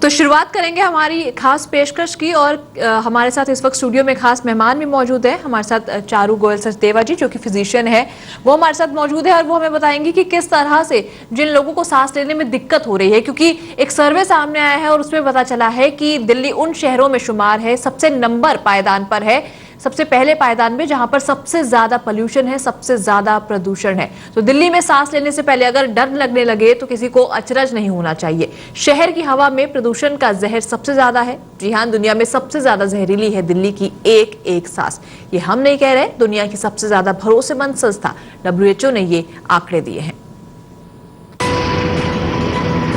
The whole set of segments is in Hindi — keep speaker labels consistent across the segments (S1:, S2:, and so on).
S1: तो शुरुआत करेंगे हमारी खास पेशकश की और हमारे साथ इस वक्त स्टूडियो में खास मेहमान भी मौजूद है। हमारे साथ चारू गोयल सचदेवा जी जो कि फिजिशियन है, वो हमारे साथ मौजूद है और वो हमें बताएंगे कि किस तरह से जिन लोगों को सांस लेने में दिक्कत हो रही है, क्योंकि एक सर्वे सामने आया है और उसमें पता चला है कि दिल्ली उन शहरों में शुमार है, सबसे नंबर पायदान पर है, सबसे पहले पायदान में जहां पर सबसे ज्यादा पोल्यूशन है, सबसे ज्यादा प्रदूषण है। तो दिल्ली में सांस लेने से पहले अगर डर लगने लगे तो किसी को अचरज नहीं होना चाहिए। शहर की हवा में प्रदूषण का जहर सबसे ज्यादा है। जी हां, दुनिया में सबसे ज्यादा जहरीली है दिल्ली की एक एक सांस। ये हम नहीं कह रहे, दुनिया की सबसे ज्यादा भरोसेमंद संस्था WHO ने ये आंकड़े दिए हैं।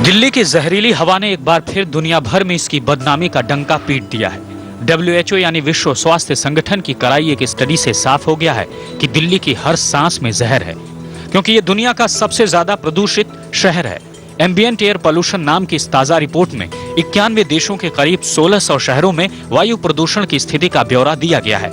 S2: दिल्ली की जहरीली हवा ने एक बार फिर दुनिया भर में इसकी बदनामी का डंका पीट दिया है। WHO यानी विश्व स्वास्थ्य संगठन की कराई एक स्टडी से साफ हो गया है कि दिल्ली की हर सांस में जहर है, क्योंकि ये दुनिया का सबसे ज्यादा प्रदूषित शहर है। एम्बिएंट एयर पोल्यूशन नाम की इस ताजा रिपोर्ट में 91 देशों के करीब 1600 शहरों में वायु प्रदूषण की स्थिति का ब्यौरा दिया गया है।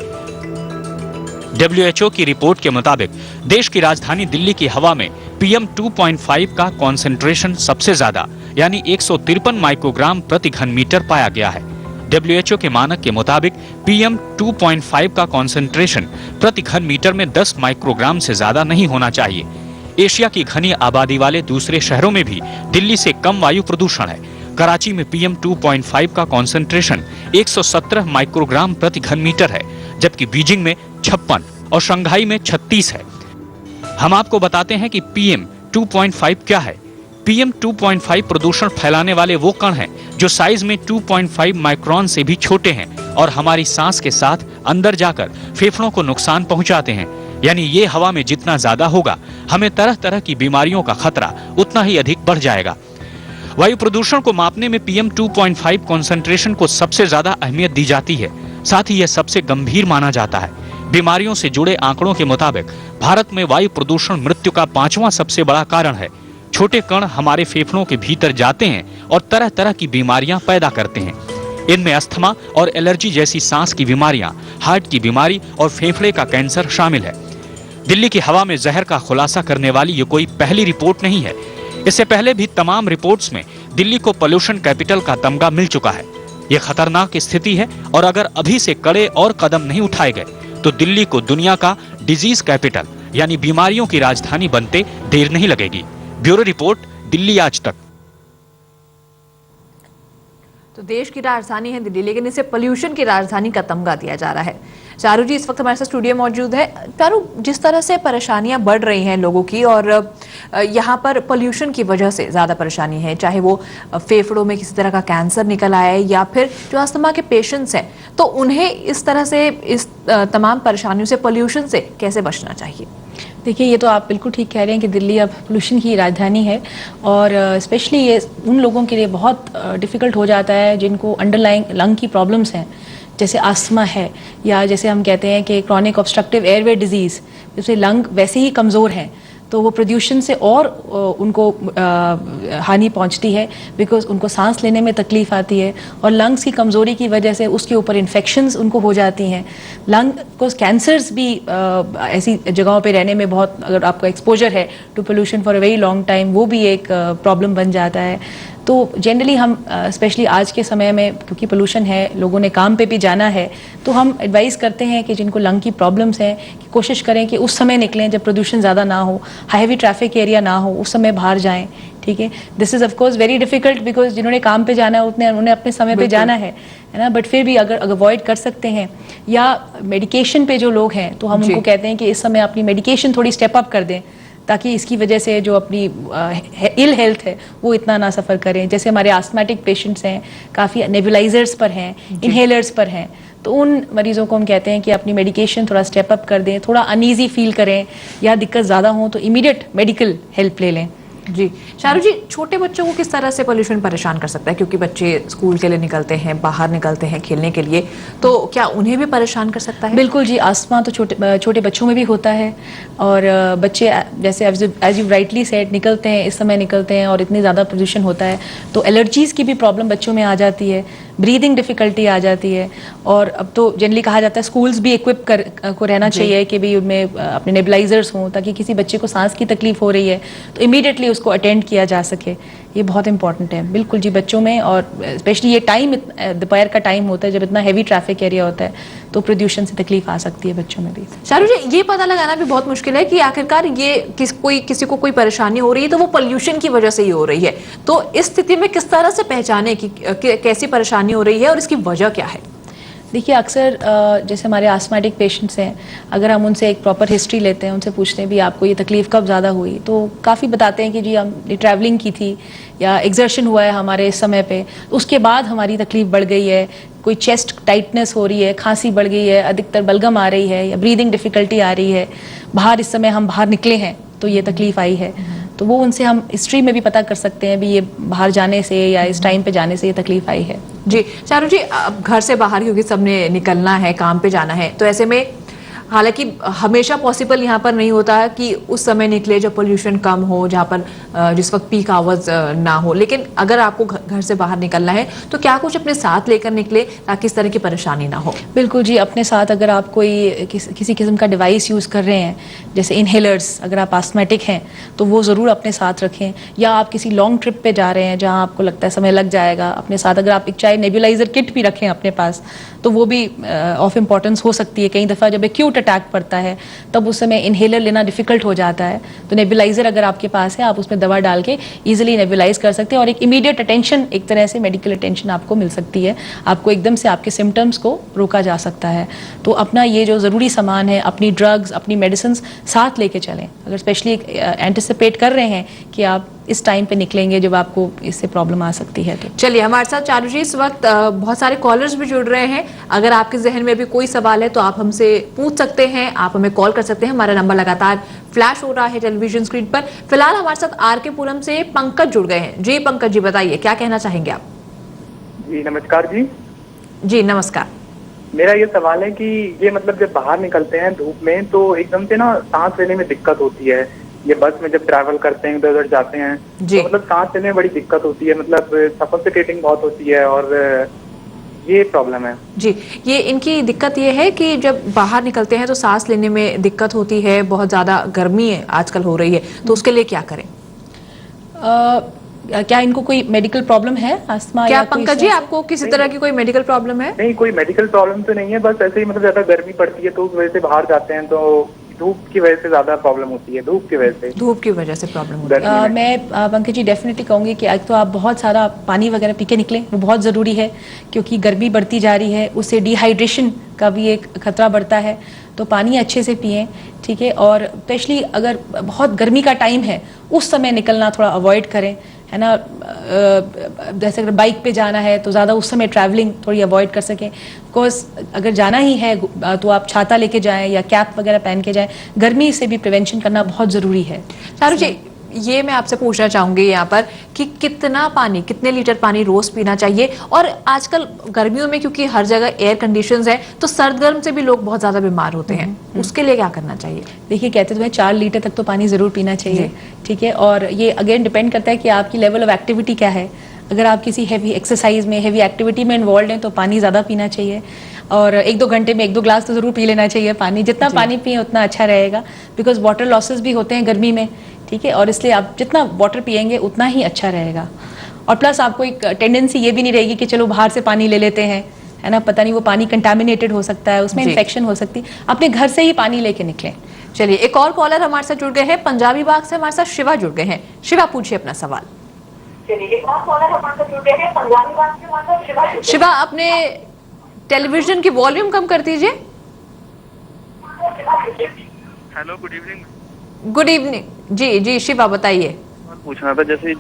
S2: WHO की रिपोर्ट के मुताबिक देश की राजधानी दिल्ली की हवा में PM 2.5 का कॉन्सेंट्रेशन सबसे ज्यादा यानी 153 माइक्रोग्राम प्रति घन मीटर पाया गया है। WHO के मानक के मुताबिक PM 2.5 का कॉन्सेंट्रेशन प्रति घन मीटर में 10 माइक्रोग्राम से ज्यादा नहीं होना चाहिए। एशिया की घनी आबादी वाले दूसरे शहरों में भी दिल्ली से कम वायु प्रदूषण है। कराची में PM 2.5 का कॉन्सेंट्रेशन 117 माइक्रोग्राम प्रति घन मीटर है, जबकि बीजिंग में 56 और शंघाई में 36 है। हम आपको बताते हैं कि PM 2.5 क्या है। PM 2.5 प्रदूषण फैलाने वाले वो कण हैं जो साइज में 2.5 माइक्रोन से भी छोटे हैं और हमारी सांस के साथ अंदर जाकर फेफड़ों को नुकसान पहुंचाते हैं। यानी ये हवा में जितना ज्यादा होगा, हमें तरह तरह की बीमारियों का खतरा उतना ही अधिक बढ़ जाएगा। वायु प्रदूषण को मापने में PM 2.5 कॉन्सेंट्रेशन को सबसे ज्यादा अहमियत दी जाती है, साथ ही यह सबसे गंभीर माना जाता है। बीमारियों से जुड़े आंकड़ों के मुताबिक भारत में वायु प्रदूषण मृत्यु का 5वां सबसे बड़ा कारण है। छोटे कण हमारे फेफड़ों के भीतर जाते हैं और तरह तरह की बीमारियां पैदा करते हैं। इनमें अस्थमा और एलर्जी जैसी सांस की बीमारियां, हार्ट की बीमारी और फेफड़े का कैंसर शामिल है। दिल्ली की हवा में जहर का खुलासा करने वाली ये कोई पहली रिपोर्ट नहीं है। इससे पहले भी तमाम रिपोर्ट्स में दिल्ली को पोल्यूशन कैपिटल का तमगा मिल चुका है। ये खतरनाक स्थिति है और अगर अभी से कड़े और कदम नहीं उठाए गए तो दिल्ली को दुनिया का डिजीज कैपिटल यानी बीमारियों की राजधानी बनते देर नहीं लगेगी। ब्यूरो रिपोर्ट, दिल्ली आज तक।
S1: तो देश की राजधानी है दिल्ली, लेकिन इसे पोल्यूशन की राजधानी का तमगा दिया जा रहा है। चारू जी इस वक्त हमारे साथ स्टूडियो मौजूद है। चारू, जिस तरह से परेशानियां बढ़ रही हैं लोगों की और यहाँ पर पोल्यूशन की वजह से ज़्यादा परेशानी है, चाहे वो फेफड़ों में किसी तरह का कैंसर निकल आए या फिर जो अस्थमा के पेशेंट्स हैं, तो उन्हें इस तरह से इस तमाम परेशानियों से, पोल्यूशन से कैसे बचना चाहिए?
S3: देखिए, ये तो आप बिल्कुल ठीक कह रहे हैं कि दिल्ली अब पोल्यूशन की राजधानी है और स्पेशली ये उन लोगों के लिए बहुत डिफ़िकल्ट हो जाता है जिनको अंडरलाइंग लंग की प्रॉब्लम्स हैं, जैसे आस्थमा है या जैसे हम कहते हैं कि क्रॉनिक ऑब्स्ट्रक्टिव एयरवे डिजीज़, जैसे लंग वैसे ही कमज़ोर हैं, तो वो प्रदूषण से और उनको हानि पहुंचती है, बिकॉज उनको सांस लेने में तकलीफ आती है और लंग्स की कमज़ोरी की वजह से उसके ऊपर इन्फेक्शंस उनको हो जाती हैं। लंग को कैंसर्स भी ऐसी जगहों पे रहने में बहुत, अगर आपका एक्सपोजर है to pollution for a very long time, वो भी एक प्रॉब्लम बन जाता है। तो जनरली हम स्पेशली आज के समय में, क्योंकि पोल्यूशन है, लोगों ने काम पे भी जाना है, तो हम एडवाइस करते हैं कि जिनको लंग की प्रॉब्लम्स हैं कि कोशिश करें कि उस समय निकलें जब प्रदूषण ज़्यादा ना हो, हैवी ट्रैफिक एरिया ना हो, उस समय बाहर जाएं। ठीक है, this is of course very difficult because जिन्होंने काम पे जाना है उन्हें अपने समय पे जाना है ना, बट फिर भी अगर अवॉइड कर सकते हैं, या मेडिकेशन पे जो लोग हैं तो हम उनको कहते हैं कि इस समय अपनी मेडिकेशन थोड़ी स्टेप अप कर दें, ताकि इसकी वजह से जो अपनी इल हेल्थ है वो इतना ना सफ़र करें। जैसे हमारे आस्थमेटिक पेशेंट्स हैं, काफ़ी नेबुलाइजर्स पर हैं, इनहेलर्स पर हैं, तो उन मरीज़ों को हम कहते हैं कि अपनी मेडिकेशन थोड़ा स्टेप अप कर दें, थोड़ा अनईजी फील करें या दिक्कत ज़्यादा हो तो इमीडिएट मेडिकल हेल्प ले लें।
S1: जी चारू जी, छोटे बच्चों को किस तरह से पोल्यूशन परेशान कर सकता है? क्योंकि बच्चे स्कूल के लिए निकलते हैं, बाहर निकलते हैं खेलने के लिए, तो क्या उन्हें भी परेशान कर सकता है?
S3: बिल्कुल जी, आस्थमा तो छोटे बच्चों में भी होता है और बच्चे जैसे एज यू राइटली सेड निकलते हैं, इस समय निकलते हैं और इतनी ज़्यादा पोल्यूशन होता है तो एलर्जीज़ की भी प्रॉब्लम बच्चों में आ जाती है। ब्रीदिंग डिफ़िकल्टी आ जाती है। और अब तो जनरली कहा जाता है स्कूल्स भी इक्विप को रहना चाहिए कि भी उनमें अपने नेबुलाइजर्स हों, ताकि किसी बच्चे को सांस की तकलीफ हो रही है तो इमीडिएटली उसको अटेंड किया जा सके। ये बहुत इंपॉर्टेंट है बिल्कुल जी बच्चों में, और स्पेशली ये टाइम दोपहर का टाइम होता है जब इतना हैवी ट्रैफिक एरिया होता है, तो प्रदूषण से तकलीफ आ सकती है बच्चों में भी।
S1: चारू जी, ये पता लगाना भी बहुत मुश्किल है कि आखिरकार ये किसी को कोई परेशानी हो रही है तो वो पोल्यूशन की वजह से ही हो रही है। तो इस स्थिति में किस तरह से पहचाने कि कैसी परेशानी हो रही है और इसकी वजह क्या है?
S3: देखिए अक्सर जैसे हमारे आस्थमेटिक पेशेंट्स हैं, अगर हम उनसे एक प्रॉपर हिस्ट्री लेते हैं, उनसे पूछते हैं भी आपको ये तकलीफ़ कब ज़्यादा हुई, तो काफ़ी बताते हैं कि जी हमने ट्रैवलिंग की थी या एग्जर्शन हुआ है हमारे इस समय पे, उसके बाद हमारी तकलीफ़ बढ़ गई है, कोई चेस्ट टाइटनेस हो रही है, खांसी बढ़ गई है, अधिकतर बलगम आ रही है या ब्रीदिंग डिफ़िकल्टी आ रही है, बाहर इस समय हम बाहर निकले हैं तो ये तकलीफ़ आई है। तो वो उनसे हम हिस्ट्री में भी पता कर सकते हैं भी ये बाहर जाने से या इस टाइम पे जाने से ये तकलीफ आई है।
S1: जी चारू जी, अब घर से बाहर क्योंकि सबने निकलना है, काम पे जाना है, तो ऐसे में हालांकि हमेशा पॉसिबल यहाँ पर नहीं होता है कि उस समय निकले जब पोल्यूशन कम हो, जहाँ पर जिस वक्त पीक आवर्स ना हो, लेकिन अगर आपको घर से बाहर निकलना है तो क्या कुछ अपने साथ लेकर निकले ताकि इस तरह की परेशानी ना हो?
S3: बिल्कुल जी, अपने साथ अगर आप कोई किसी किस्म का डिवाइस यूज़ कर रहे हैं, जैसे इनहेलर्स, अगर आप आस्थमेटिक हैं तो वो ज़रूर अपने साथ रखें, या आप किसी लॉन्ग ट्रिप पे जा रहे हैं जहाँ आपको लगता है समय लग जाएगा, अपने साथ अगर आप एक चाहे नेबुलाइजर किट भी रखें अपने पास तो वो भी ऑफ इम्पॉर्टेंस हो सकती है। कई दफ़ा जब एक्यूट अटैक पड़ता है तब उस समय इनहेलर लेना डिफ़िकल्ट हो जाता है, तो नेबुलाइजर अगर आपके पास है आप उसमें दवा डाल के ईजिली नेबुलाइज कर सकते हैं, और एक इमीडिएट अटेंशन, एक तरह से मेडिकल अटेंशन आपको मिल सकती है, आपको एकदम से आपके सिम्टम्स को रोका जा सकता है। तो अपना ये जो ज़रूरी सामान है, अपनी ड्रग्स, अपनी मेडिसिन साथ लेके चलें, अगर स्पेशली एंटिसिपेट कर रहे हैं कि आप इस टाइम पे निकलेंगे जब आपको इससे प्रॉब्लम आ सकती है। तो
S1: चलिए, हमारे साथ चारू जी इस वक्त बहुत सारे कॉलर्स भी जुड़ रहे हैं। अगर आपके जहन में भी कोई सवाल है तो आप हमसे पूछ सकते हैं, आप हमें कॉल कर सकते हैं। हमारा नंबर लगातार फ्लैश हो रहा है टेलीविजन स्क्रीन पर। फिलहाल हमारे साथ आर.के. पुरम से पंकज जुड़ गए हैं। जी पंकज जी, बताइए क्या कहना चाहेंगे आप?
S4: जी नमस्कार जी।
S1: जी नमस्कार।
S4: मेरा ये सवाल है कि ये मतलब जब बाहर निकलते हैं धूप में तो एकदम से ना सांस लेने में दिक्कत होती है। ये बस में जब ट्रैवल करते हैं, इधर उधर जाते हैं तो मतलब सांस लेने में बड़ी दिक्कत होती है, मतलब सफोकेटिंग बहुत होती है, और ये प्रॉब्लम है। जी,
S1: ये इनकी दिक्कत ये है कि जब बाहर निकलते हैं तो सांस लेने में दिक्कत होती है, बहुत ज्यादा गर्मी है आजकल हो रही है, तो उसके लिए क्या करें?
S3: क्या इनको कोई मेडिकल प्रॉब्लम है, अस्थमा?
S1: क्या पंकज जी आपको किसी तरह की कोई मेडिकल प्रॉब्लम है?
S4: नहीं, कोई मेडिकल प्रॉब्लम तो नहीं है, बस ऐसे ही मतलब ज्यादा गर्मी पड़ती है तो उस वजह से बाहर जाते हैं, तो धूप की वजह से ज्यादा प्रॉब्लम होती है। धूप की वजह से प्रॉब्लम होती है।
S3: मैं पंकज जी डेफिनेटली कहूँगी कि एक तो आप बहुत सारा पानी वगैरह पी के निकलें, वो बहुत ज़रूरी है, क्योंकि गर्मी बढ़ती जा रही है, उससे डिहाइड्रेशन का भी एक खतरा बढ़ता है, तो पानी अच्छे से पिएं, ठीक है। और स्पेशली अगर बहुत गर्मी का टाइम है उस समय निकलना थोड़ा अवॉइड करें, है ना। जैसे अगर बाइक पे जाना है तो ज़्यादा उस समय ट्रैवलिंग थोड़ी अवॉइड कर सकें। बिकॉज अगर जाना ही है तो आप छाता लेके जाएं या कैप वगैरह पहन के जाएं, गर्मी से भी प्रिवेंशन करना बहुत ज़रूरी है।
S1: चारू जी, ये मैं आपसे पूछना चाहूंगी यहाँ पर कि कितने लीटर पानी रोज पीना चाहिए? और आजकल गर्मियों में क्योंकि हर जगह एयर कंडीशंस है तो सर्द गर्म से भी लोग बहुत ज्यादा बीमार होते हैं, उसके लिए क्या करना चाहिए?
S3: देखिए, कहते तो हैं 4 लीटर तक तो पानी ज़रूर पीना चाहिए, ठीक है। और ये अगेन डिपेंड करता है कि आपकी लेवल ऑफ एक्टिविटी क्या है। अगर आप किसी हैवी एक्सरसाइज में, हैवी एक्टिविटी में इन्वॉल्व हैं तो पानी ज़्यादा पीना चाहिए, और 1-2 घंटे में 1-2 ग्लास तो ज़रूर पी लेना चाहिए पानी। जितना पानी पिए उतना अच्छा रहेगा, बिकॉज वाटर लॉसेस भी होते हैं गर्मी में, ठीक है। और इसलिए आप जितना वाटर पिएंगे उतना ही अच्छा रहेगा। और प्लस आपको एक टेंडेंसी ये भी नहीं रहेगी कि चलो बाहर से पानी ले लेते हैं, है ना, पता नहीं वो पानी कंटामिनेटेड हो सकता है, उसमें इन्फेक्शन हो सकती है। अपने घर से ही पानी लेके निकलें।
S1: चलिए, एक और कॉलर हमारे साथ जुड़ गए हैं, पंजाबी बाग से हमारे साथ शिवा जुड़ गए हैं। शिवा, पूछिए अपना सवाल। शिवा, अपने टेलीविजन की वॉल्यूम कम कर दीजिए।
S5: Hello, good evening.
S1: Good evening जी। जी शिवा, बताइए।
S5: पूछना था, जैसे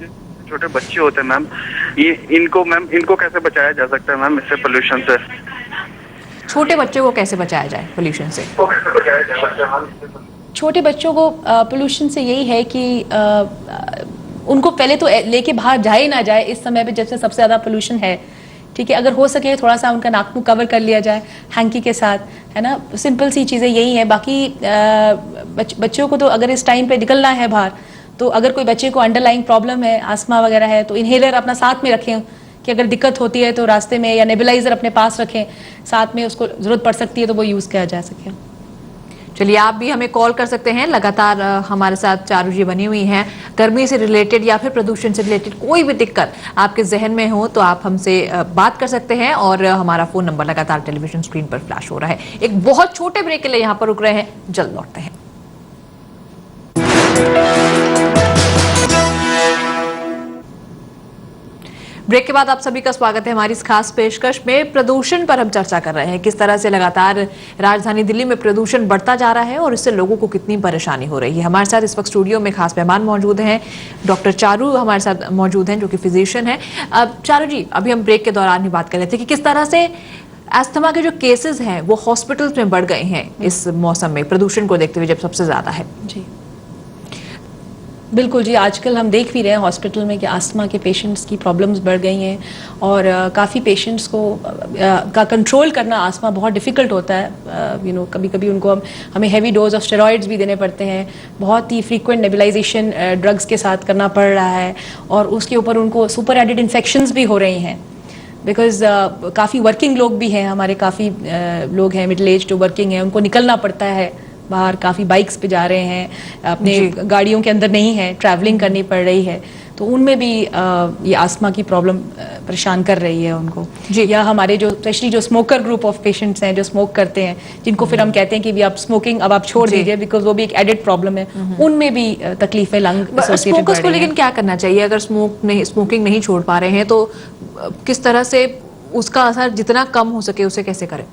S5: छोटे बच्चे होते हैं मैम, इनको कैसे बचाया जा सकता है मैम इससे, पोल्यूशन से?
S1: छोटे बच्चों को कैसे बचाया जाए पोल्यूशन से?
S3: छोटे बच्चों को पोल्यूशन से यही है कि उनको पहले तो लेके बाहर जाए ना जाए इस समय पे जब से सबसे ज़्यादा पोल्यूशन है, ठीक है। अगर हो सके थोड़ा सा उनका नाक मुंह कवर कर लिया जाए हैंकी के साथ, है ना। सिंपल सी चीज़ें यही हैं। बाकी बच्चों को तो अगर इस टाइम पे निकलना है बाहर, तो अगर कोई बच्चे को अंडरलाइंग प्रॉब्लम है, आस्थमा वगैरह है, तो इनहेलर अपना साथ में रखें, कि अगर दिक्कत होती है तो रास्ते में या नेबुलाइजर अपने पास रखें, साथ में उसको ज़रूरत पड़ सकती है तो वो यूज़ किया जा सके।
S1: चलिए, आप भी हमें कॉल कर सकते हैं। लगातार हमारे साथ चारू जी बनी हुई हैं। गर्मी से रिलेटेड या फिर प्रदूषण से रिलेटेड कोई भी दिक्कत आपके जहन में हो तो आप हमसे बात कर सकते हैं और हमारा फोन नंबर लगातार टेलीविजन स्क्रीन पर फ्लैश हो रहा है। एक बहुत छोटे ब्रेक के लिए यहाँ पर रुक रहे हैं, जल्द लौटते हैं। ब्रेक के बाद आप सभी का स्वागत है हमारी इस खास पेशकश में। प्रदूषण पर हम चर्चा कर रहे हैं, किस तरह से लगातार राजधानी दिल्ली में प्रदूषण बढ़ता जा रहा है और इससे लोगों को कितनी परेशानी हो रही है। हमारे साथ इस वक्त स्टूडियो में खास मेहमान मौजूद हैं, डॉक्टर चारू हमारे साथ मौजूद हैं जो कि फिजिशियन हैं। अब चारू जी, अभी हम ब्रेक के दौरान ही बात कर रहे थे कि किस तरह से अस्थमा के जो केसेस हैं वो हॉस्पिटल्स में बढ़ गए हैं इस मौसम में, प्रदूषण को देखते हुए जब सबसे ज्यादा है।
S3: जी बिल्कुल जी, आजकल हम देख भी रहे हैं हॉस्पिटल में कि अस्थमा के पेशेंट्स की प्रॉब्लम्स बढ़ गई हैं और काफ़ी पेशेंट्स को का कंट्रोल करना अस्थमा बहुत डिफ़िकल्ट होता है। कभी कभी उनको हमें हैवी डोज ऑफ स्टेरॉइड्स भी देने पड़ते हैं, बहुत ही फ्रीक्वेंट नेबुलाइजेशन ड्रग्स के साथ करना पड़ रहा है और उसके ऊपर उनको सुपर एडेड इन्फेक्शंस भी हो रही हैं बिकॉज काफ़ी वर्किंग लोग भी हैं हमारे, काफ़ी लोग हैं मिडिल एज टू वर्किंग हैं, उनको निकलना पड़ता है बाहर, काफ़ी बाइक्स पे जा रहे हैं, अपने गाड़ियों के अंदर नहीं है, ट्रैवलिंग करनी पड़ रही है, तो उनमें भी ये अस्थमा की प्रॉब्लम परेशान कर रही है उनको जी। या हमारे जो स्पेशली जो स्मोकर ग्रुप ऑफ पेशेंट्स हैं जो स्मोक करते हैं, जिनको फिर हम कहते हैं कि भी आप स्मोकिंग अब आप छोड़ दीजिए बिकॉज वो भी एक एडेड प्रॉब्लम है, उनमें भी तकलीफें लंग
S1: स्मोकर्स को लेकिन क्या करना चाहिए अगर स्मोकिंग नहीं छोड़ पा रहे हैं तो किस तरह से उसका असर जितना कम हो सके उसे कैसे करें?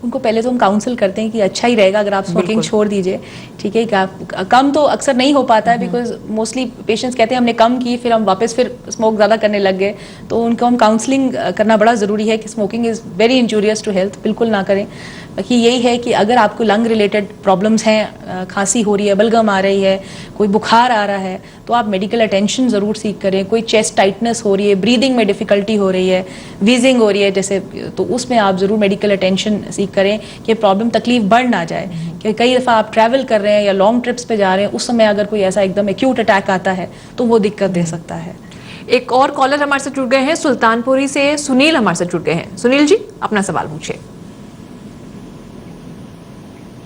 S3: उनको पहले तो हम काउंसिल करते हैं कि अच्छा ही रहेगा अगर आप स्मोकिंग छोड़ दीजिए, ठीक है। कि कम तो अक्सर नहीं हो पाता है बिकॉज मोस्टली पेशेंट्स कहते हैं हमने कम की फिर हम वापस फिर स्मोक ज़्यादा करने लग गए, तो उनको हम काउंसलिंग करना बड़ा ज़रूरी है कि smoking is very injurious to health, बिल्कुल ना करें। बाकी यही है कि अगर आपको लंग रिलेटेड प्रॉब्लम्स हैं, खांसी हो रही है, बलगम आ रही है, कोई बुखार आ रहा है, तो आप मेडिकल अटेंशन ज़रूर सीख करें। कोई चेस्ट टाइटनेस हो रही है, ब्रीदिंग में डिफ़िकल्टी हो रही है, वीजिंग हो रही है जैसे, तो उसमें आप ज़रूर मेडिकल अटेंशन सीख करें कि प्रॉब्लम तकलीफ बढ़ ना जाए। कि कई दफ़ा आप ट्रैवल कर रहे हैं या लॉन्ग ट्रिप्स पे जा रहे हैं, उस समय अगर कोई ऐसा एकदम एक्यूट अटैक आता है तो वो दिक्कत दे सकता है।
S1: एक और कॉलर हमारे साथ जुड़ गए हैं, सुल्तानपुरी से सुनील हमारे साथ जुड़ गए हैं। सुनील जी, अपना सवाल पूछिए।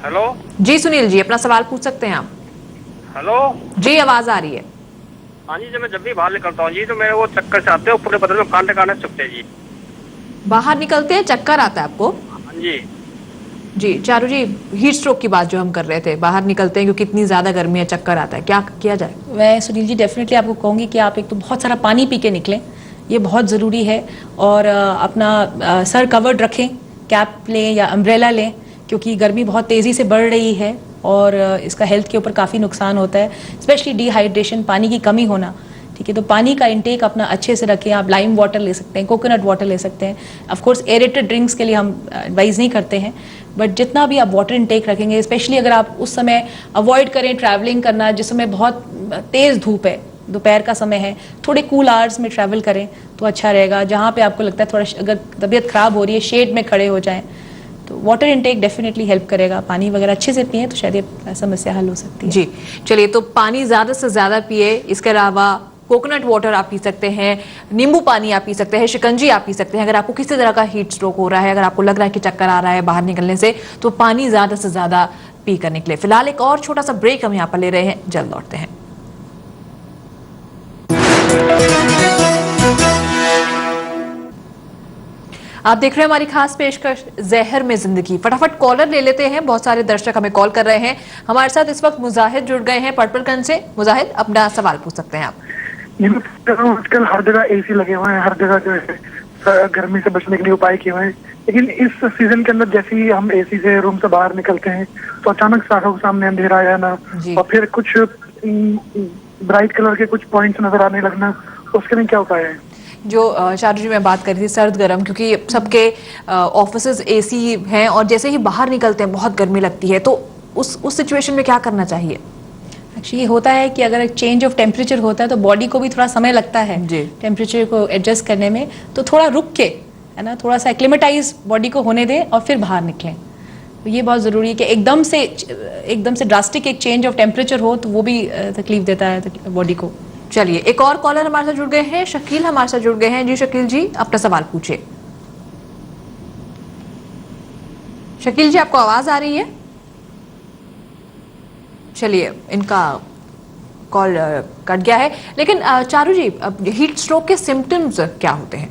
S6: हेलो
S1: जी सुनील जी, अपना सवाल पूछ सकते हैं आप।
S6: हेलो
S1: जी, आवाज आ रही है।
S6: हाँ जी, जब भी बाहर निकलता हूँ जी तो मेरे वो चक्कर से आते हैं, पूरे बदन में कांटे कांटे चुभते जी।
S1: बाहर निकलते हैं चक्कर आता है आपको?
S6: हाँ जी
S1: जी चारू जी, हीट स्ट्रोक की बात जो हम कर रहे थे, बाहर निकलते हैं क्योंकि इतनी ज्यादा गर्मी है, चक्कर आता है, क्या किया जाए?
S3: मैं सुनील जी डेफिनेटली आपको कहूँगी कि आप एक तो बहुत सारा पानी पी के निकलें, ये बहुत ज़रूरी है, और अपना सर कवर्ड रखें, कैप लें या अम्ब्रेला लें क्योंकि गर्मी बहुत तेज़ी से बढ़ रही है और इसका हेल्थ के ऊपर काफ़ी नुकसान होता है, स्पेशली डिहाइड्रेशन, पानी की कमी होना, ठीक है। तो पानी का इंटेक अपना अच्छे से रखें। आप लाइम वाटर ले सकते हैं, कोकोनट वाटर ले सकते हैं। ऑफ कोर्स एरेटेड ड्रिंक्स के लिए हम एडवाइज़ नहीं करते हैं, बट जितना भी आप वाटर इंटेक रखेंगे, स्पेशली अगर आप उस समय अवॉइड करें ट्रैवलिंग करना जिस समय बहुत तेज़ धूप है, दोपहर का समय है, थोड़े कूल आवर्स में ट्रैवल करें तो अच्छा रहेगा। जहाँ पे आपको लगता है थोड़ा अगर तबीयत ख़राब हो रही है, शेड में खड़े हो जाएं, तो वाटर इंटेक डेफिनेटली हेल्प करेगा। पानी वगैरह अच्छे से पिए तो शायद ये समस्या हल हो सकती है।
S1: जी चलिए, तो पानी ज़्यादा से ज़्यादा पिए। इसके अलावा कोकोनट वाटर आप पी सकते हैं, नींबू पानी आप पी सकते हैं, शिकंजी आप पी सकते हैं। अगर आपको किसी तरह का हीट स्ट्रोक हो रहा है, अगर आपको लग रहा है कि चक्कर आ रहा है बाहर निकलने से, तो पानी ज़्यादा से ज़्यादा पी कर निकले। फिलहाल एक और छोटा सा ब्रेक हम यहाँ पर ले रहे हैं, जल्द लौटते हैं। आप देख रहे हैं हमारी खास पेशकश जहर में जिंदगी। फटाफट कॉलर ले लेते हैं, बहुत सारे दर्शक हमें कॉल कर रहे हैं। हमारे साथ इस वक्त मुजाहिद जुड़ गए हैं पटपरगंज से। मुजाहिद, अपना सवाल पूछ सकते हैं आप।
S7: आजकल हर जगह एसी लगे हुए हैं, हर जगह जो है गर्मी से बचने के लिए उपाय किए हुए हैं, लेकिन इस सीजन के अंदर जैसे ही हम एसी से रूम से बाहर निकलते हैं तो अचानक आंखों के सामने अंधेरा आ जाना और फिर कुछ ब्राइट कलर के कुछ पॉइंट्स नजर आने लगना, उसके लिए क्या उपाय है?
S1: जो चारू जी मैं बात कर रही थी, सर्द गर्म, क्योंकि सबके ऑफिसेज एसी हैं और जैसे ही बाहर निकलते हैं बहुत गर्मी लगती है, तो उस सिचुएशन में क्या करना चाहिए?
S3: एक्चुअली होता है कि अगर चेंज ऑफ टेम्परेचर होता है तो बॉडी को भी थोड़ा समय लगता है टेम्परेचर को एडजस्ट करने में, तो थोड़ा रुक के, है ना, थोड़ा सा एक्लिमेटाइज बॉडी को होने दें और फिर बाहर निकलें। तो ये बहुत ज़रूरी है कि एकदम से ड्रास्टिक एक चेंज ऑफ टेम्परेचर हो तो वो भी तकलीफ देता है बॉडी को।
S1: चलिए, एक और कॉलर हमारे साथ जुड़ गए हैं, शकील हमारे साथ जुड़ गए हैं। जी शकील जी, अपना सवाल पूछिए। शकील जी, आपको आवाज आ रही है? चलिए, इनका कॉल कट गया है। लेकिन चारू जी, हीट स्ट्रोक के सिम्टम्स क्या होते हैं?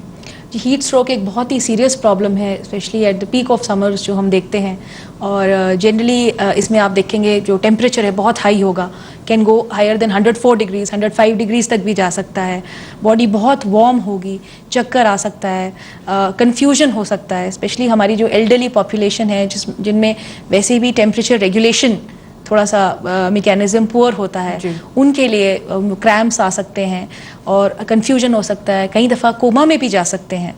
S3: हीट स्ट्रोक एक बहुत ही सीरियस प्रॉब्लम है, specially at the peak of summers जो हम देखते हैं। और जनरली इसमें आप देखेंगे जो टेम्परेचर है बहुत हाई होगा, can go higher than 104 degrees, 105 degrees तक भी जा सकता है। बॉडी बहुत वार्म होगी, चक्कर आ सकता है, कन्फ्यूजन हो सकता है। स्पेशली हमारी जो एल्डरली पॉपुलेशन है जिनमें वैसे भी टेम्परेचर रेगुलेशन थोड़ा सा मैकेनिज्म पुअर होता है, उनके लिए क्रैम्प्स आ सकते हैं और कन्फ्यूजन हो सकता है, कई दफ़ा कोमा में भी जा सकते हैं।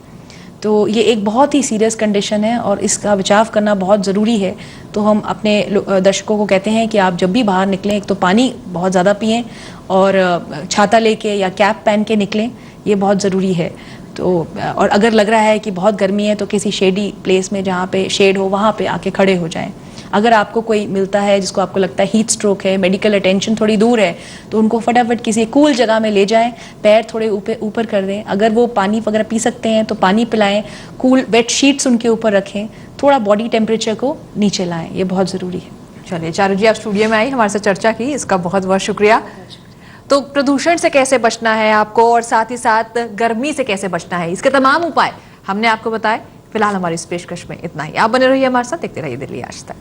S3: तो ये एक बहुत ही सीरियस कंडीशन है और इसका बचाव करना बहुत ज़रूरी है। तो हम अपने दर्शकों को कहते हैं कि आप जब भी बाहर निकलें, एक तो पानी बहुत ज़्यादा पिएं और छाता लेके या कैप पहन के निकलें, ये बहुत ज़रूरी है। तो और अगर लग रहा है कि बहुत गर्मी है तो किसी शेडी प्लेस में जहाँ पे शेड हो वहाँ पे आके खड़े हो जाएं। अगर आपको कोई मिलता है जिसको आपको लगता है हीट स्ट्रोक है, मेडिकल अटेंशन थोड़ी दूर है, तो उनको फटाफट किसी कूल जगह में ले जाएं, पैर थोड़े ऊपर कर दें। अगर वो पानी वगैरह पी सकते हैं तो पानी पिलाएं, कूल वेट शीट्स उनके ऊपर रखें, थोड़ा बॉडी टेम्परेचर को नीचे लाएं, ये बहुत ज़रूरी है।
S1: चलिए चारू जी, आप स्टूडियो में आई, हमारे साथ चर्चा की, इसका बहुत बहुत शुक्रिया। तो प्रदूषण से कैसे बचना है आपको और साथ ही साथ गर्मी से कैसे बचना है, इसके तमाम उपाय हमने आपको बताए। फिलहाल हमारी इस पेशकश में इतना ही। आप बने रहिए हमारे साथ, देखते रहिए दिल्ली आज तक।